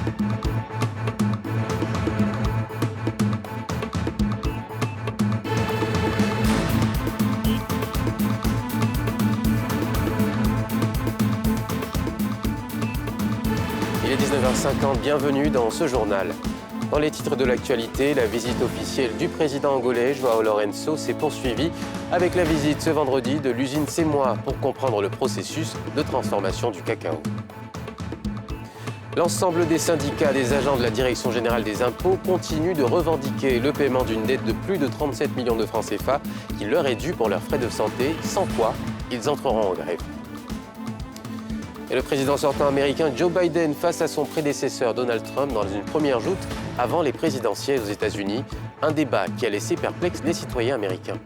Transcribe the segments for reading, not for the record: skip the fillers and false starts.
Il est 19h50, bienvenue dans ce journal. Dans les titres de l'actualité, la visite officielle du président angolais João Lourenço s'est poursuivie avec la visite ce vendredi de l'usine Semois pour comprendre le processus de transformation du cacao. L'ensemble des syndicats des agents de la Direction générale des impôts continuent de revendiquer le paiement d'une dette de plus de 37 millions de francs CFA qui leur est due pour leurs frais de santé, sans quoi ils entreront en grève. Et le président sortant américain Joe Biden face à son prédécesseur Donald Trump dans une première joute avant les présidentielles aux États-Unis, un débat qui a laissé perplexes les citoyens américains.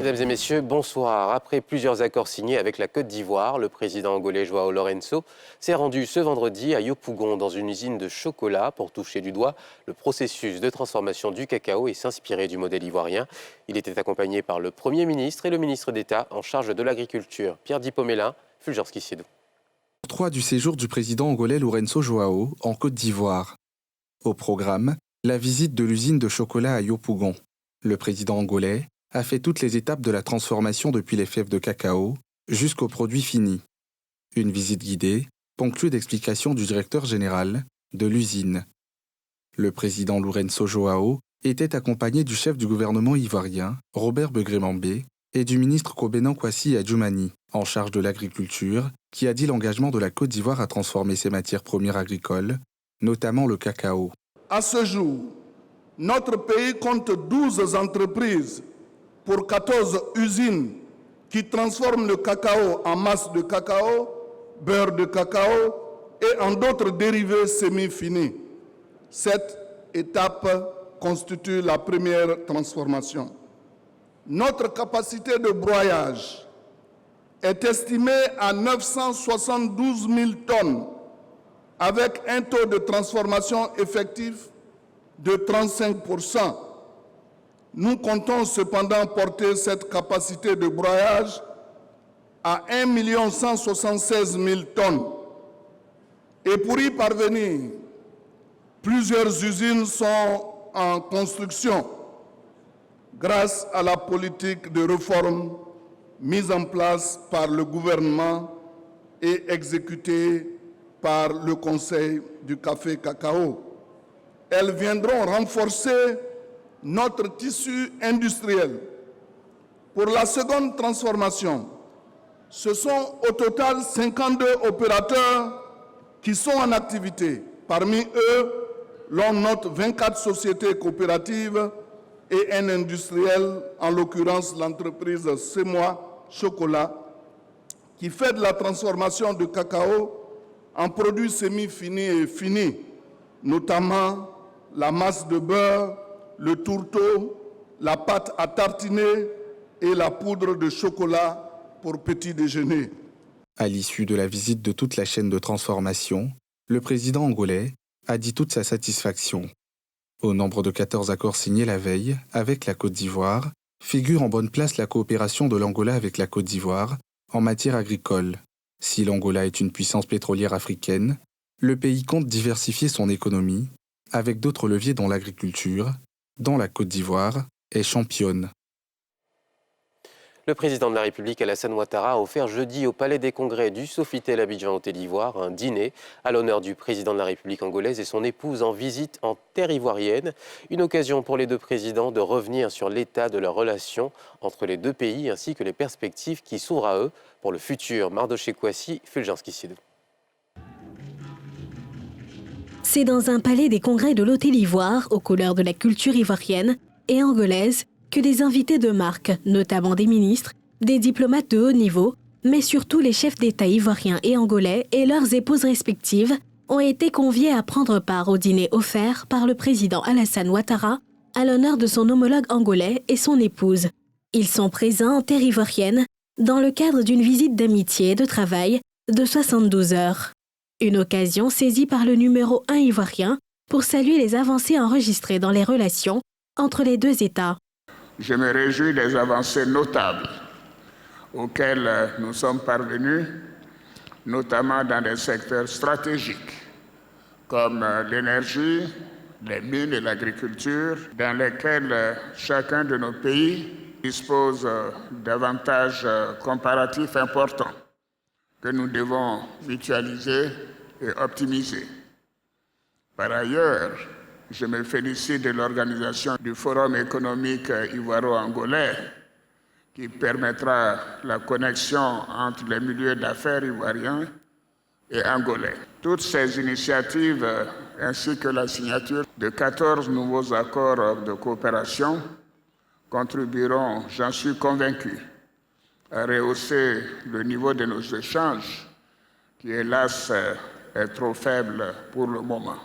Mesdames et messieurs, bonsoir. Après plusieurs accords signés avec la Côte d'Ivoire, le président angolais João Lourenço s'est rendu ce vendredi à Yopougon dans une usine de chocolat pour toucher du doigt le processus de transformation du cacao et s'inspirer du modèle ivoirien. Il était accompagné par le Premier ministre et le ministre d'État en charge de l'agriculture, Pierre Dipomélin, Fulgence Kissédou. 3 du séjour du président angolais Lourenço João en Côte d'Ivoire. Au programme, la visite de l'usine de chocolat à Yopougon. Le président angolais a fait toutes les étapes de la transformation depuis les fèves de cacao jusqu'au produit fini. Une visite guidée, ponctuée d'explications du directeur général de l'usine. Le président Lourenço João était accompagné du chef du gouvernement ivoirien, Robert Begré-Mambé, et du ministre Kobena Kwasi Adjoumani, en charge de l'agriculture, qui a dit l'engagement de la Côte d'Ivoire à transformer ses matières premières agricoles, notamment le cacao. À ce jour, notre pays compte 12 entreprises pour 14 usines qui transforment le cacao en masse de cacao, beurre de cacao et en d'autres dérivés semi-finis. Cette étape constitue la première transformation. Notre capacité de broyage est estimée à 972 000 tonnes avec un taux de transformation effectif de 35%. Nous comptons cependant porter cette capacité de broyage à 1 176 000 tonnes. Et pour y parvenir, plusieurs usines sont en construction grâce à la politique de réforme mise en place par le gouvernement et exécutée par le Conseil du café-cacao. Elles viendront renforcer notre tissu industriel. Pour la seconde transformation, ce sont au total 52 opérateurs qui sont en activité. Parmi eux, l'on note 24 sociétés coopératives et un industriel, en l'occurrence l'entreprise Semois Chocolat, qui fait de la transformation de cacao en produits semi-finis et finis, notamment la masse de beurre, le tourteau, la pâte à tartiner et la poudre de chocolat pour petit déjeuner. À l'issue de la visite de toute la chaîne de transformation, le président angolais a dit toute sa satisfaction. Au nombre de 14 accords signés la veille avec la Côte d'Ivoire, figure en bonne place la coopération de l'Angola avec la Côte d'Ivoire en matière agricole. Si l'Angola est une puissance pétrolière africaine, le pays compte diversifier son économie avec d'autres leviers dont l'agriculture, dont la Côte d'Ivoire est championne. Le président de la République, Alassane Ouattara, a offert jeudi au Palais des Congrès du Sofitel Abidjan au Côte d'Ivoire un dîner à l'honneur du président de la République angolaise et son épouse en visite en terre ivoirienne. Une occasion pour les deux présidents de revenir sur l'état de leurs relations entre les deux pays ainsi que les perspectives qui s'ouvrent à eux pour le futur. Mardoché Kouassi, Fulgence Kissédou. C'est dans un palais des congrès de l'Hôtel Ivoire, aux couleurs de la culture ivoirienne et angolaise, que des invités de marque, notamment des ministres, des diplomates de haut niveau, mais surtout les chefs d'État ivoiriens et angolais et leurs épouses respectives, ont été conviés à prendre part au dîner offert par le président Alassane Ouattara à l'honneur de son homologue angolais et son épouse. Ils sont présents en terre ivoirienne dans le cadre d'une visite d'amitié et de travail de 72 heures. Une occasion saisie par le numéro 1 ivoirien pour saluer les avancées enregistrées dans les relations entre les deux États. Je me réjouis des avancées notables auxquelles nous sommes parvenus notamment dans des secteurs stratégiques comme l'énergie, les mines et l'agriculture, dans lesquels chacun de nos pays dispose d'avantages comparatifs importants que nous devons mutualiser et optimiser. Par ailleurs, je me félicite de l'organisation du Forum économique ivoiro-angolais qui permettra la connexion entre les milieux d'affaires ivoiriens et angolais. Toutes ces initiatives, ainsi que la signature de 14 nouveaux accords de coopération, contribueront, j'en suis convaincu, à rehausser le niveau de nos échanges, qui hélas est trop faible pour le moment.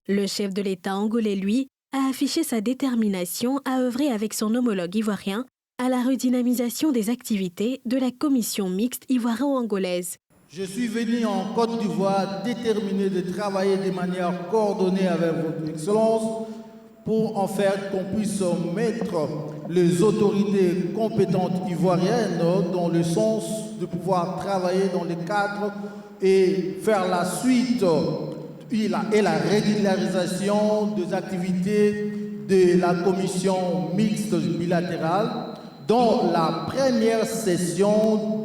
Le chef de l'État angolais, lui, a affiché sa détermination à œuvrer avec son homologue ivoirien à la redynamisation des activités de la commission mixte ivoiro-angolaise. Je suis venu en Côte d'Ivoire déterminé de travailler de manière coordonnée avec votre Excellence pour en faire qu'on puisse mettre les autorités compétentes ivoiriennes dans le sens de pouvoir travailler dans les cadres et faire la suite et la régularisation des activités de la commission mixte bilatérale dont la première session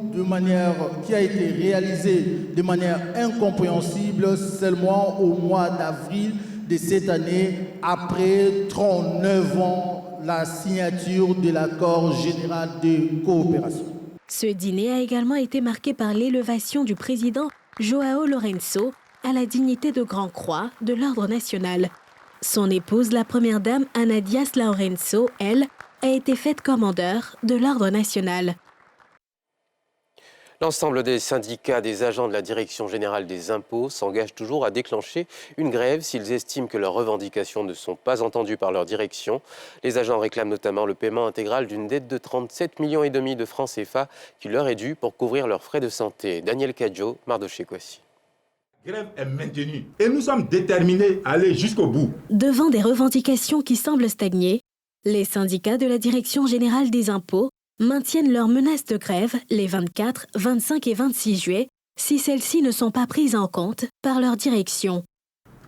qui a été réalisée de manière incompréhensible seulement au mois d'avril de cette année, après 39 ans, la signature de l'accord général de coopération. Ce dîner a également été marqué par l'élévation du président João Lourenço à la dignité de Grand Croix de l'Ordre national. Son épouse, la première dame Ana Dias Lourenço, elle, a été faite commandeur de l'Ordre national. L'ensemble des syndicats des agents de la Direction générale des impôts s'engagent toujours à déclencher une grève s'ils estiment que leurs revendications ne sont pas entendues par leur direction. Les agents réclament notamment le paiement intégral d'une dette de 37,5 millions de francs CFA qui leur est due pour couvrir leurs frais de santé. Daniel Kadjo, Mardoché-Kwasi. La grève est maintenue et nous sommes déterminés à aller jusqu'au bout. Devant des revendications qui semblent stagner, les syndicats de la Direction générale des impôts maintiennent leurs menaces de grève les 24, 25 et 26 juillet si celles-ci ne sont pas prises en compte par leur direction.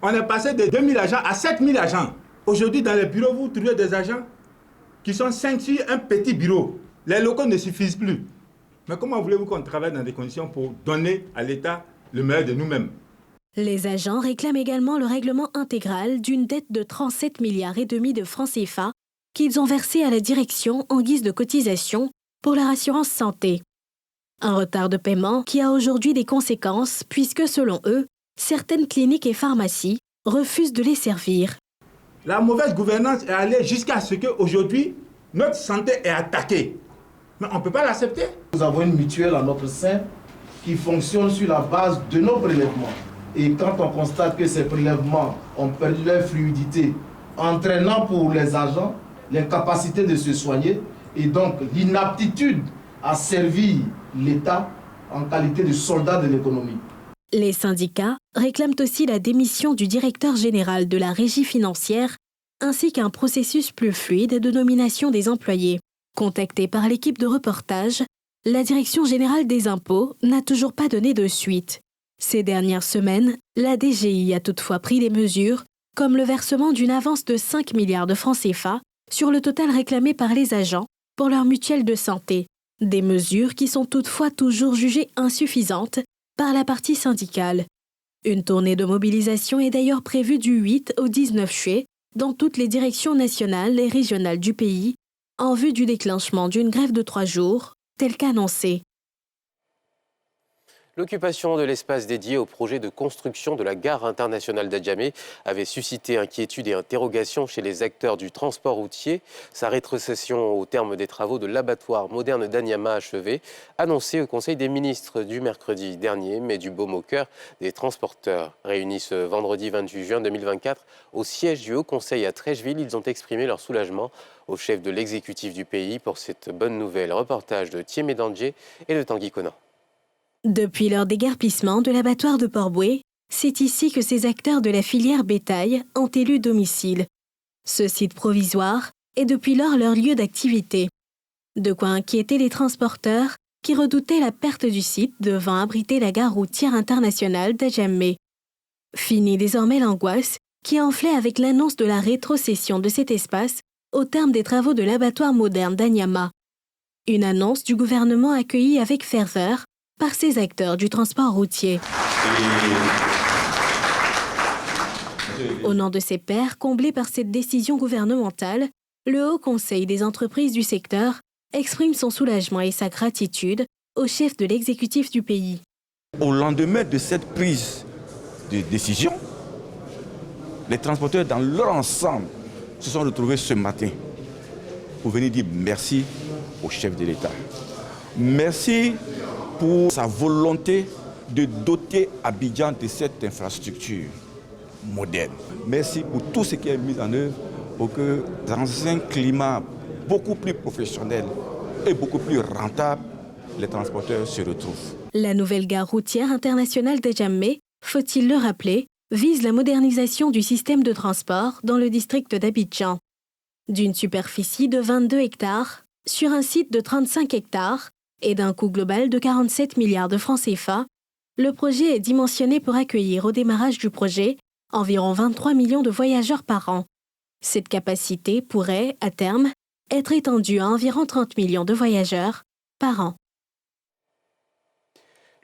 On est passé de 2000 agents à 7000 agents. Aujourd'hui, dans les bureaux, vous trouvez des agents qui sont 5 sur un petit bureau. Les locaux ne suffisent plus. Mais comment voulez-vous qu'on travaille dans des conditions pour donner à l'État le meilleur de nous-mêmes? Les agents réclament également le règlement intégral d'une dette de 37,5 milliards de francs CFA qu'ils ont versé à la direction en guise de cotisation pour leur assurance santé. Un retard de paiement qui a aujourd'hui des conséquences puisque, selon eux, certaines cliniques et pharmacies refusent de les servir. La mauvaise gouvernance est allée jusqu'à ce qu'aujourd'hui, notre santé est attaquée. Mais on ne peut pas l'accepter. Nous avons une mutuelle à notre sein qui fonctionne sur la base de nos prélèvements. Et quand on constate que ces prélèvements ont perdu leur fluidité, entraînant pour les agents l'incapacité de se soigner et donc l'inaptitude à servir l'État en qualité de soldat de l'économie. Les syndicats réclament aussi la démission du directeur général de la régie financière ainsi qu'un processus plus fluide de nomination des employés. Contactée par l'équipe de reportage, la Direction générale des impôts n'a toujours pas donné de suite. Ces dernières semaines, la DGI a toutefois pris des mesures, comme le versement d'une avance de 5 milliards de francs CFA sur le total réclamé par les agents pour leur mutuelle de santé. Des mesures qui sont toutefois toujours jugées insuffisantes par la partie syndicale. Une tournée de mobilisation est d'ailleurs prévue du 8 au 19 juillet dans toutes les directions nationales et régionales du pays, en vue du déclenchement d'une grève de 3 jours, tel qu'annoncé. L'occupation de l'espace dédié au projet de construction de la gare internationale d'Adjamé avait suscité inquiétude et interrogations chez les acteurs du transport routier. Sa rétrocession au terme des travaux de l'abattoir moderne d'Anyama achevée, annoncée au Conseil des ministres du mercredi dernier, met du baume au cœur des transporteurs. Réunis ce vendredi 28 juin 2024 au siège du Haut Conseil à Trècheville, ils ont exprimé leur soulagement au chef de l'exécutif du pays pour cette bonne nouvelle. Reportage de Thiemé Dandje et de Tanguy Conan. Depuis leur déguerpissement de l'abattoir de Port-Bouët, c'est ici que ces acteurs de la filière bétail ont élu domicile. Ce site provisoire est depuis lors leur lieu d'activité. De quoi inquiéter les transporteurs qui redoutaient la perte du site devant abriter la gare routière internationale d'Adjamé. Fini désormais l'angoisse qui enflait avec l'annonce de la rétrocession de cet espace au terme des travaux de l'abattoir moderne d'Anyama. Une annonce du gouvernement accueillie avec ferveur par ces acteurs du transport routier. Au nom de ses pairs, comblés par cette décision gouvernementale, le Haut Conseil des entreprises du secteur exprime son soulagement et sa gratitude au chef de l'exécutif du pays. Au lendemain de cette prise de décision, les transporteurs dans leur ensemble se sont retrouvés ce matin pour venir dire merci au chef de l'État. Merci pour sa volonté de doter Abidjan de cette infrastructure moderne. Merci pour tout ce qui est mis en œuvre pour que dans un climat beaucoup plus professionnel et beaucoup plus rentable, les transporteurs se retrouvent. La nouvelle gare routière internationale d'Adjamé, faut-il le rappeler, vise la modernisation du système de transport dans le district d'Abidjan. D'une superficie de 22 hectares, sur un site de 35 hectares et d'un coût global de 47 milliards de francs CFA, le projet est dimensionné pour accueillir au démarrage du projet environ 23 millions de voyageurs par an. Cette capacité pourrait, à terme, être étendue à environ 30 millions de voyageurs par an.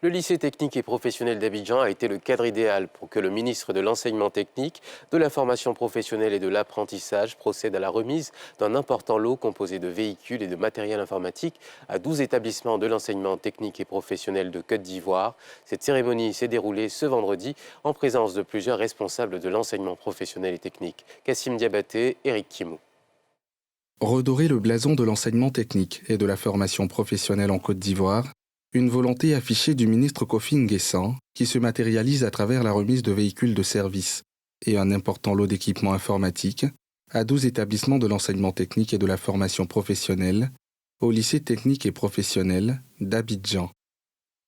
Le lycée technique et professionnel d'Abidjan a été le cadre idéal pour que le ministre de l'Enseignement technique, de la formation professionnelle et de l'apprentissage procède à la remise d'un important lot composé de véhicules et de matériel informatique à 12 établissements de l'enseignement technique et professionnel de Côte d'Ivoire. Cette cérémonie s'est déroulée ce vendredi en présence de plusieurs responsables de l'enseignement professionnel et technique. Kassim Diabaté, Eric Kimou. Redorer le blason de l'enseignement technique et de la formation professionnelle en Côte d'Ivoire, une volonté affichée du ministre Kofi Nguessan qui se matérialise à travers la remise de véhicules de service et un important lot d'équipements informatiques à 12 établissements de l'enseignement technique et de la formation professionnelle au lycée technique et professionnel d'Abidjan.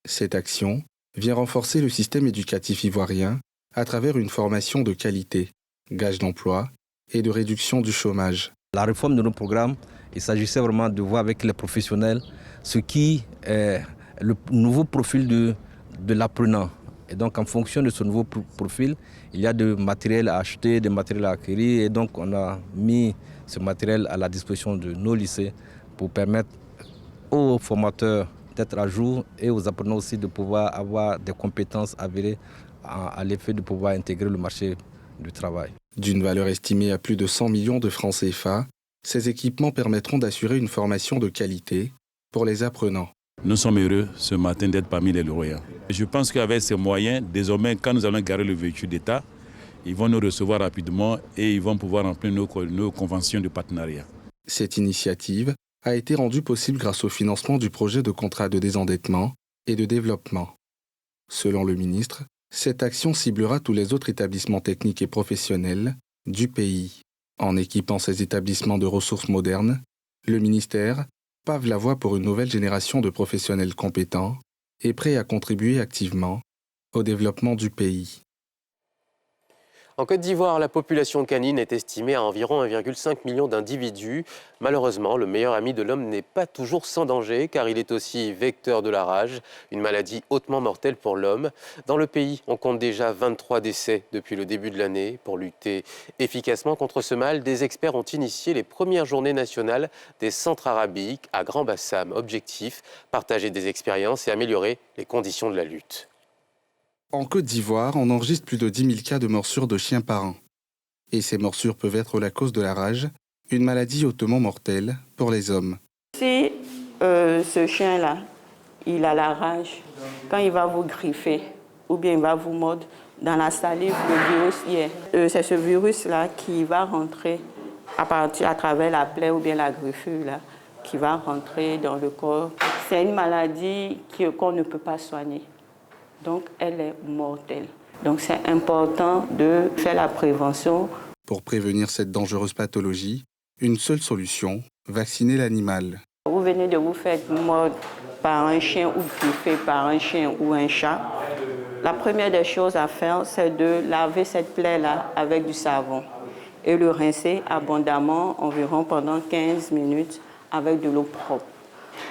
Cette action vient renforcer le système éducatif ivoirien à travers une formation de qualité, gage d'emploi et de réduction du chômage. La réforme de nos programmes, il s'agissait vraiment de voir avec les professionnels ce qui est le nouveau profil de l'apprenant. Et donc, en fonction de ce nouveau profil, il y a du matériel à acheter, des matériels à acquérir. Et donc, on a mis ce matériel à la disposition de nos lycées pour permettre aux formateurs d'être à jour et aux apprenants aussi de pouvoir avoir des compétences avérées à l'effet de pouvoir intégrer le marché du travail. D'une valeur estimée à plus de 100 millions de francs CFA, ces équipements permettront d'assurer une formation de qualité pour les apprenants. Nous sommes heureux ce matin d'être parmi les lauréats. Je pense qu'avec ces moyens, désormais, quand nous allons garer le véhicule d'État, ils vont nous recevoir rapidement et ils vont pouvoir remplir nos conventions de partenariat. Cette initiative a été rendue possible grâce au financement du projet de contrat de désendettement et de développement. Selon le ministre, cette action ciblera tous les autres établissements techniques et professionnels du pays. En équipant ces établissements de ressources modernes, le ministère pave la voie pour une nouvelle génération de professionnels compétents et prêts à contribuer activement au développement du pays. En Côte d'Ivoire, la population canine est estimée à environ 1,5 million d'individus. Malheureusement, le meilleur ami de l'homme n'est pas toujours sans danger, car il est aussi vecteur de la rage, une maladie hautement mortelle pour l'homme. Dans le pays, on compte déjà 23 décès depuis le début de l'année. Pour lutter efficacement contre ce mal, des experts ont initié les premières journées nationales des centres arabiques à Grand-Bassam. Objectif, partager des expériences et améliorer les conditions de la lutte. En Côte d'Ivoire, on enregistre plus de 10 000 cas de morsures de chiens par an. Et ces morsures peuvent être la cause de la rage, une maladie hautement mortelle pour les hommes. Si ce chien-là, il a la rage, quand il va vous griffer ou bien il va vous mordre, dans la salive, le virus y est. C'est ce virus-là qui va rentrer à travers la plaie ou bien la griffure, là, qui va rentrer dans le corps. C'est une maladie qu'on ne peut pas soigner. Donc, elle est mortelle. Donc, c'est important de faire la prévention. Pour prévenir cette dangereuse pathologie, une seule solution, vacciner l'animal. Vous venez de vous faire mordre par un chien ou griffer par un chien ou un chat. La première des choses à faire, c'est de laver cette plaie-là avec du savon et le rincer abondamment, environ pendant 15 minutes, avec de l'eau propre.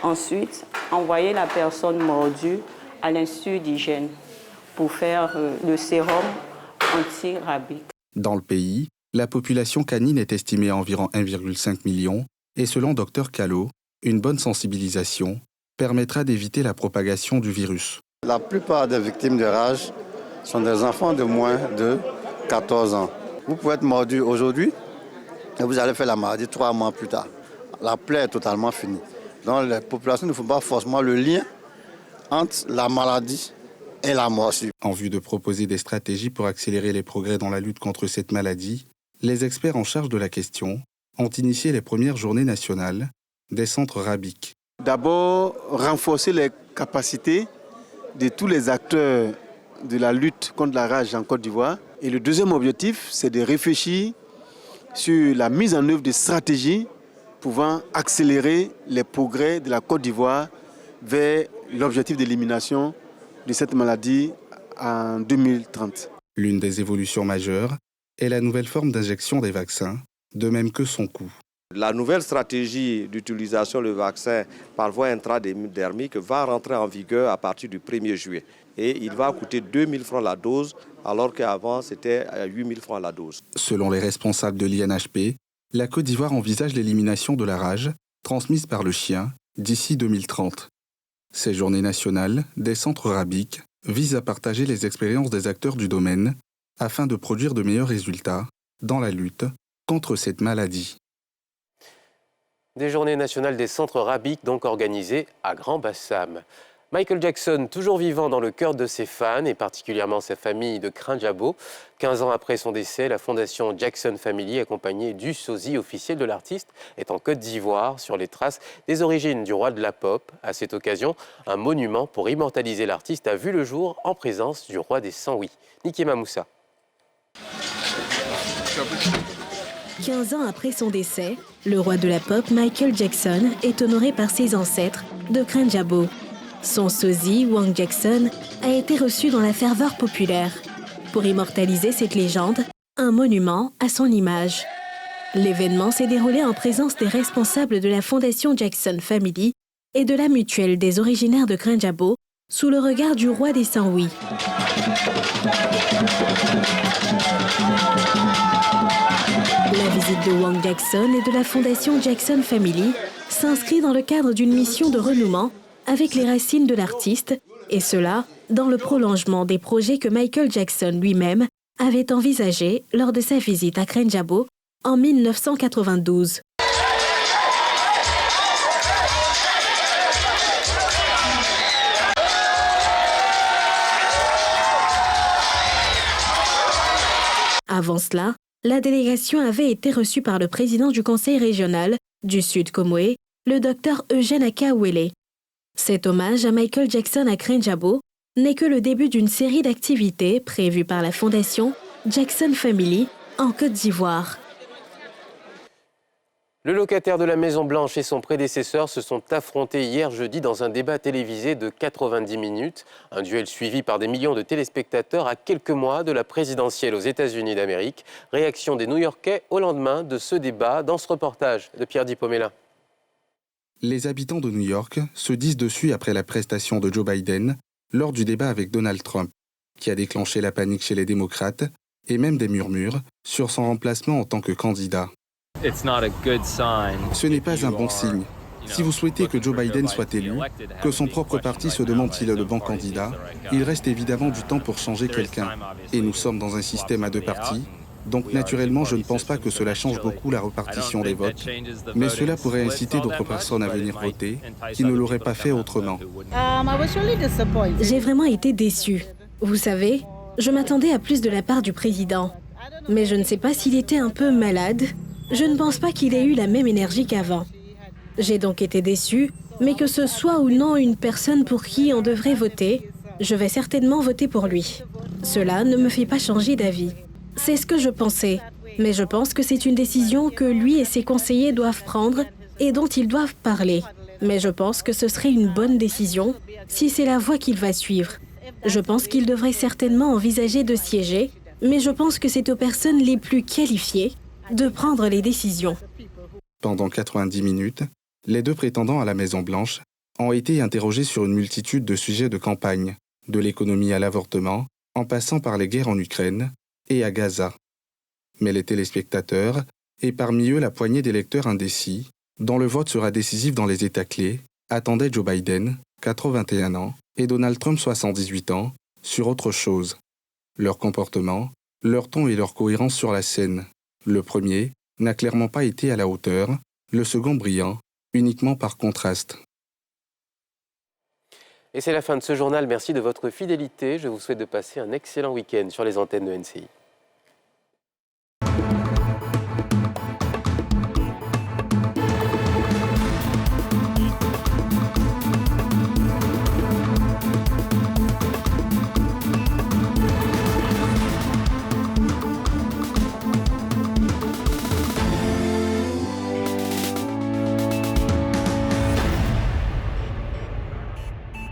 Ensuite, envoyer la personne mordue à l'Institut d'hygiène pour faire le sérum anti-rabique. Dans le pays, la population canine est estimée à environ 1,5 million et selon Dr Callot, une bonne sensibilisation permettra d'éviter la propagation du virus. La plupart des victimes de rage sont des enfants de moins de 14 ans. Vous pouvez être mordu aujourd'hui et vous allez faire la maladie 3 mois plus tard. La plaie est totalement finie. Donc les populations ne font pas forcément le lien entre la maladie et la morsure. En vue de proposer des stratégies pour accélérer les progrès dans la lutte contre cette maladie, les experts en charge de la question ont initié les premières journées nationales des centres rabiques. D'abord, renforcer les capacités de tous les acteurs de la lutte contre la rage en Côte d'Ivoire. Et le deuxième objectif, c'est de réfléchir sur la mise en œuvre de stratégies pouvant accélérer les progrès de la Côte d'Ivoire vers l'objectif d'élimination de cette maladie en 2030. L'une des évolutions majeures est la nouvelle forme d'injection des vaccins, de même que son coût. La nouvelle stratégie d'utilisation du vaccin par voie intradermique va rentrer en vigueur à partir du 1er juillet. Et il va coûter 2 000 francs la dose, alors qu'avant c'était 8 000 francs la dose. Selon les responsables de l'INHP, la Côte d'Ivoire envisage l'élimination de la rage transmise par le chien d'ici 2030. Ces journées nationales des centres rabiques visent à partager les expériences des acteurs du domaine afin de produire de meilleurs résultats dans la lutte contre cette maladie. Des journées nationales des centres rabiques donc organisées à Grand-Bassam. Michael Jackson, toujours vivant dans le cœur de ses fans et particulièrement sa famille de Krinjabo. 15 ans après son décès, la fondation Jackson Family, accompagnée du sosie officiel de l'artiste, est en Côte d'Ivoire sur les traces des origines du roi de la pop. À cette occasion, un monument pour immortaliser l'artiste a vu le jour en présence du roi des 100 Nikema Moussa. 15 ans après son décès, le roi de la pop, Michael Jackson, est honoré par ses ancêtres de Krinjabo. Son sosie, Wang Jackson, a été reçu dans la ferveur populaire. Pour immortaliser cette légende, un monument à son image. L'événement s'est déroulé en présence des responsables de la fondation Jackson Family et de la mutuelle des originaires de Krinjabo, sous le regard du roi des Saint-Louis. La visite de Wang Jackson et de la fondation Jackson Family s'inscrit dans le cadre d'une mission de renouement avec les racines de l'artiste, et cela dans le prolongement des projets que Michael Jackson lui-même avait envisagés lors de sa visite à Krinjabo en 1992. Avant cela, la délégation avait été reçue par le président du conseil régional du Sud Comoé, le docteur Eugène Akaouele. Cet hommage à Michael Jackson à Krinjabo n'est que le début d'une série d'activités prévues par la fondation Jackson Family en Côte d'Ivoire. Le locataire de la Maison Blanche et son prédécesseur se sont affrontés hier jeudi dans un débat télévisé de 90 minutes. Un duel suivi par des millions de téléspectateurs à quelques mois de la présidentielle aux États-Unis d'Amérique. Réaction des New-Yorkais au lendemain de ce débat dans ce reportage de Pierre Dipomela. Les habitants de New York se disent dessus après la prestation de Joe Biden lors du débat avec Donald Trump, qui a déclenché la panique chez les démocrates et même des murmures sur son remplacement en tant que candidat. Ce n'est pas un bon signe. Si vous souhaitez que Joe Biden soit élu, que son propre parti se demande s'il est le bon candidat, il reste évidemment du temps pour changer quelqu'un. Et nous sommes dans un système à deux partis. Donc naturellement, je ne pense pas que cela change beaucoup la répartition des votes, mais cela pourrait inciter d'autres personnes à venir voter qui ne l'auraient pas fait autrement. J'ai vraiment été déçue. Vous savez, je m'attendais à plus de la part du président. Mais je ne sais pas s'il était un peu malade. Je ne pense pas qu'il ait eu la même énergie qu'avant. J'ai donc été déçue, mais que ce soit ou non une personne pour qui on devrait voter, je vais certainement voter pour lui. Cela ne me fait pas changer d'avis. C'est ce que je pensais, mais je pense que c'est une décision que lui et ses conseillers doivent prendre et dont ils doivent parler. Mais je pense que ce serait une bonne décision si c'est la voie qu'il va suivre. Je pense qu'il devrait certainement envisager de siéger, mais je pense que c'est aux personnes les plus qualifiées de prendre les décisions. Pendant 90 minutes, Les deux prétendants à la Maison-Blanche ont été interrogés sur une multitude de sujets de campagne, de l'économie à l'avortement, en passant par les guerres en Ukraine et à Gaza. Mais les téléspectateurs, et parmi eux la poignée d'électeurs indécis, dont le vote sera décisif dans les États clés, attendaient Joe Biden, 81 ans, et Donald Trump, 78 ans, sur autre chose. Leur comportement, leur ton et leur cohérence sur la scène. Le premier n'a clairement pas été à la hauteur, le second brillant, uniquement par contraste. Et c'est la fin de ce journal. Merci de votre fidélité. Je vous souhaite de passer un excellent week-end sur les antennes de NCI.